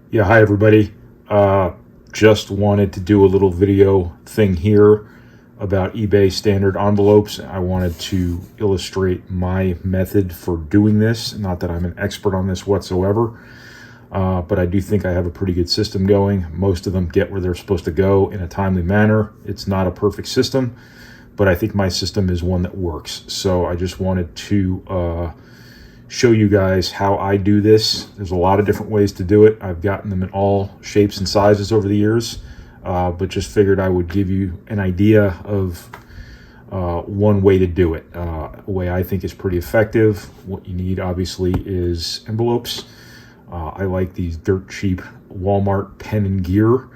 Yeah, hi everybody. Just wanted to do a little video thing here about eBay standard envelopes. I wanted to illustrate my method for doing this. Not that I'm an expert on this whatsoever, but I do think I have a pretty good system going. Most of them get where they're supposed to go in a timely manner. It's not a perfect system, but I think my system is one that works. So I just wanted to show you guys how I do this. There's a lot of different ways to do it. I've gotten them in all shapes and sizes over the years, but just figured I would give you an idea of one way to do it. A way I think is pretty effective. What you need obviously is envelopes. I like these dirt cheap Walmart Pen and Gear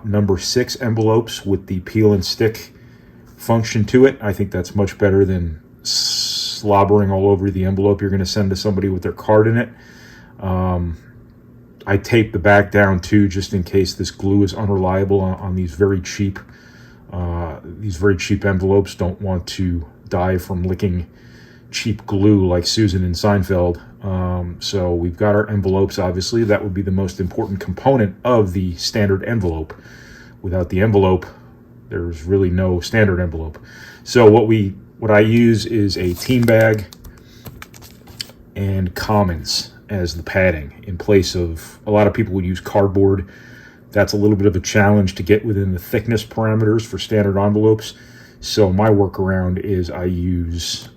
number 6 envelopes with the peel and stick function to it. I think that's much better than slobbering all over the envelope you're going to send to somebody with their card in it. I tape the back down too, just in case this glue is unreliable on these very cheap envelopes. Don't want to die from licking cheap glue like Susan in Seinfeld. So we've got our envelopes. Obviously, that would be the most important component of the standard envelope. Without the envelope, there's really no standard envelope. So what I use is a team bag and commons as the padding in place of, a lot of people would use cardboard. That's a little bit of a challenge to get within the thickness parameters for standard envelopes. So my workaround is I use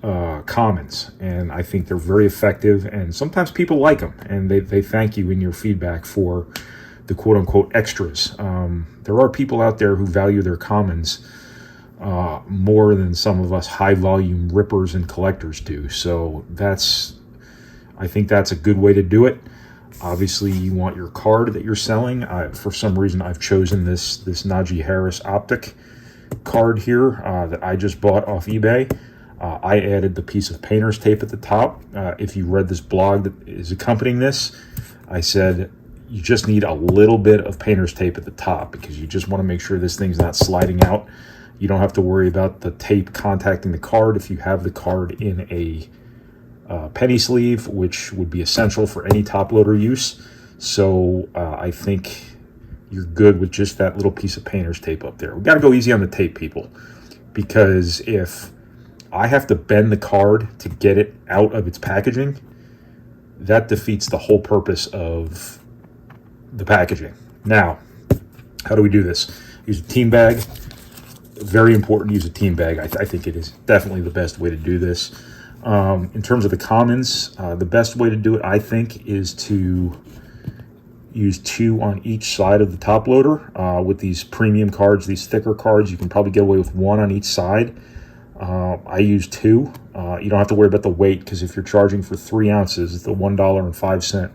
commons, and I think they're very effective, and sometimes people like them, and they thank you in your feedback for the quote-unquote extras. There are people out there who value their commons more than some of us high-volume rippers and collectors do. So I think that's a good way to do it. Obviously, you want your card that you're selling. For some reason, I've chosen this Najee Harris Optic card here that I just bought off eBay. I added the piece of painter's tape at the top. If you read this blog that is accompanying this, I said you just need a little bit of painter's tape at the top because you just want to make sure this thing's not sliding out. You don't have to worry about the tape contacting the card if you have the card in a penny sleeve, which would be essential for any top loader use. So I think you're good with just that little piece of painter's tape up there. We got to go easy on the tape, people, because if I have to bend the card to get it out of its packaging, that defeats the whole purpose of the packaging. Now, how do we do this? Use a team bag. Very important to use a team bag. I think it is definitely the best way to do this. In terms of the commons, the best way to do it, I think, is to use 2 on each side of the top loader. With these premium cards, these thicker cards, you can probably get away with 1 on each side. I use 2. You don't have to worry about the weight, because if you're charging for 3 ounces, it's the $1.05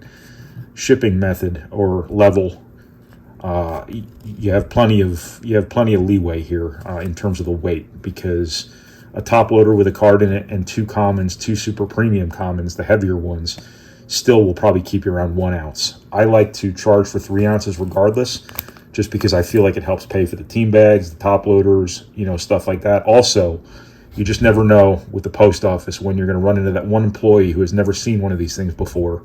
shipping method or level. You have plenty of leeway here in terms of the weight, because a top loader with a card in it and 2 commons, 2 super premium commons, the heavier ones, still will probably keep you around 1 ounce. I like to charge for 3 ounces regardless, just because I feel like it helps pay for the team bags, the top loaders, stuff like that. Also, you just never know with the post office when you're going to run into that one employee who has never seen one of these things before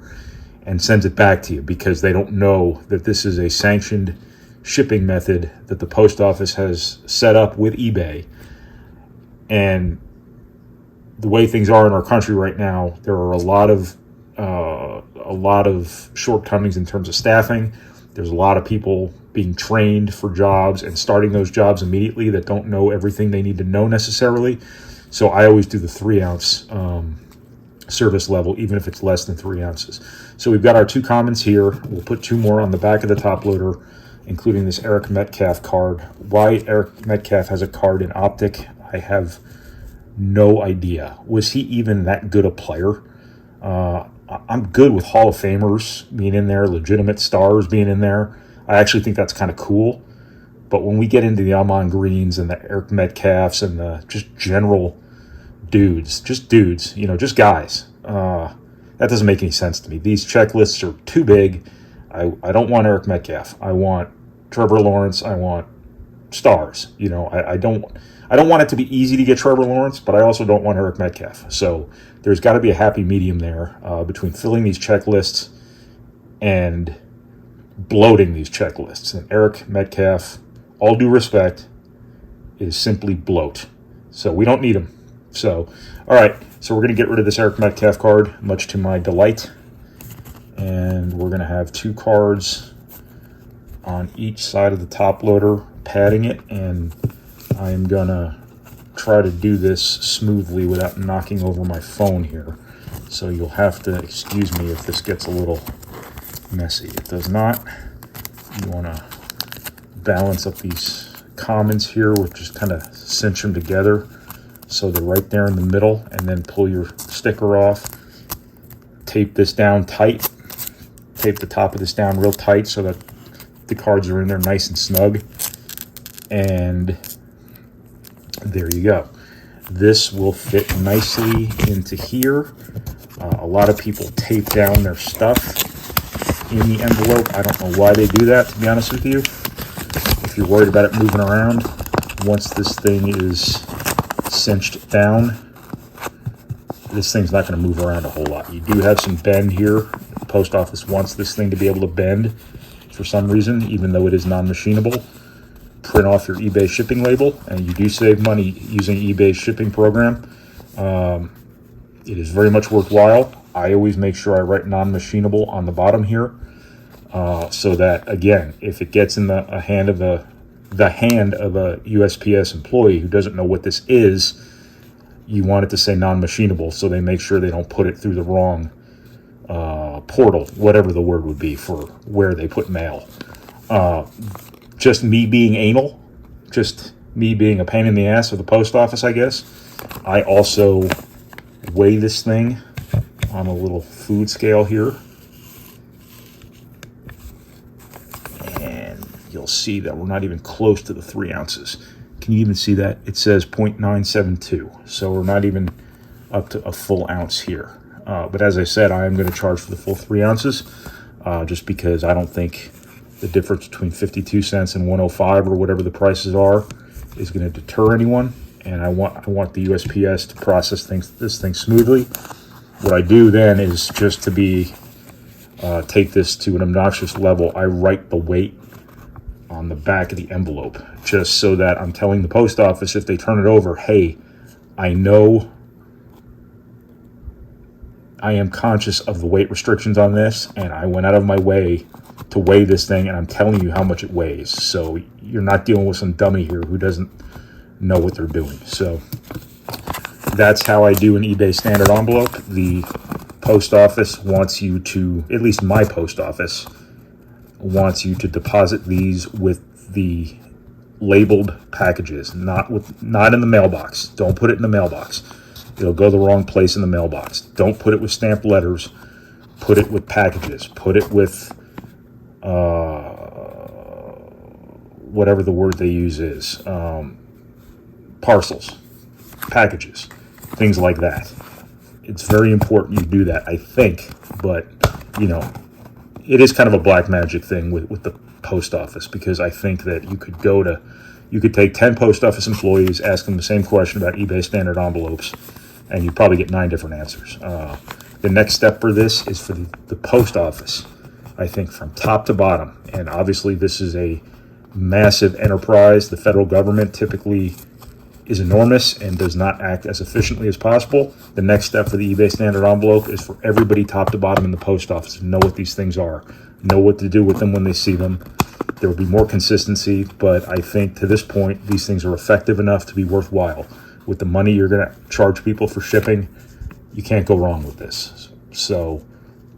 and sends it back to you because they don't know that this is a sanctioned shipping method that the post office has set up with eBay. And the way things are in our country right now, there are a lot of shortcomings in terms of staffing. There's a lot of people being trained for jobs and starting those jobs immediately that don't know everything they need to know necessarily. So I always do the 3 ounce service level, even if it's less than 3 ounces. So we've got our 2 commons here. We'll put 2 more on the back of the top loader, including this Eric Metcalf card. Why Eric Metcalf has a card in Optic, I have no idea. Was he even that good a player? I'm good with Hall of Famers being in there, legitimate stars being in there. I actually think that's kind of cool. But when we get into the Amon Greens and the Eric Metcalfs and the just general dudes, just guys, that doesn't make any sense to me. These checklists are too big. I don't want Eric Metcalf. I want Trevor Lawrence. I want stars. I don't want it to be easy to get Trevor Lawrence, but I also don't want Eric Metcalf. So there's got to be a happy medium there between filling these checklists and bloating these checklists. And Eric Metcalf, all due respect, is simply bloat. So we don't need him. So, all right. So we're going to get rid of this Eric Metcalf card, much to my delight. And we're going to have 2 cards on each side of the top loader, padding it. And I'm going to try to do this smoothly without knocking over my phone here. So you'll have to excuse me if this gets a little messy. It does not. You want to balance up these commons here, which just kind of cinch them together so they're right there in the middle, and then pull your sticker off. Tape this down tight. Tape the top of this down real tight so that the cards are in there nice and snug. And there you go. This will fit nicely into here. A lot of people tape down their stuff in the envelope. I don't know why they do that, to be honest with you. If you're worried about it moving around, once this thing is cinched down, this thing's not going to move around a whole lot. You do have some bend here. The post office wants this thing to be able to bend for some reason, even though it is non-machinable. Print off your eBay shipping label, and you do save money using eBay's shipping program. It is very much worthwhile. I always make sure I write non-machinable on the bottom here, so that, again, if it gets in the hand of a USPS employee who doesn't know what this is, you want it to say non-machinable, so they make sure they don't put it through the wrong portal, whatever the word would be for where they put mail. Just me being anal, just me being a pain in the ass of the post office, I guess. I also weigh this thing on a little food scale here. And you'll see that we're not even close to the 3 ounces. Can you even see that? It says 0.972. So we're not even up to a full ounce here. But as I said, I am going to charge for the full 3 ounces, just because I don't think the difference between 52 cents and 105 or whatever the prices are is going to deter anyone. And I want the USPS to process this thing smoothly. What I do then is, just to take this to an obnoxious level, I write the weight on the back of the envelope, just so that I'm telling the post office, if they turn it over, hey, I know I am conscious of the weight restrictions on this, and I went out of my way to weigh this thing, and I'm telling you how much it weighs. So you're not dealing with some dummy here who doesn't know what they're doing. So that's how I do an eBay standard envelope. The post office wants you to, at least my post office, wants you to deposit these with the labeled packages, not in the mailbox. Don't put it in the mailbox. It'll go the wrong place in the mailbox. Don't put it with stamped letters. Put it with packages. Put it with whatever the word they use is. Parcels, packages, things like that. It's very important you do that, I think. But, it is kind of a black magic thing with the post office, because I think that you could take 10 post office employees, ask them the same question about eBay standard envelopes, and you'd probably get 9 different answers. The next step for this is for the post office, I think, from top to bottom. And obviously this is a massive enterprise. The federal government typically is enormous and does not act as efficiently as possible. The next step for the eBay standard envelope is for everybody top to bottom in the post office to know what these things are, know what to do with them when they see them. There will be more consistency, but I think to this point, these things are effective enough to be worthwhile. With the money you're going to charge people for shipping, you can't go wrong with this. So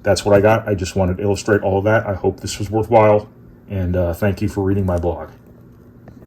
that's what I got. I just wanted to illustrate all of that. I hope this was worthwhile, and thank you for reading my blog.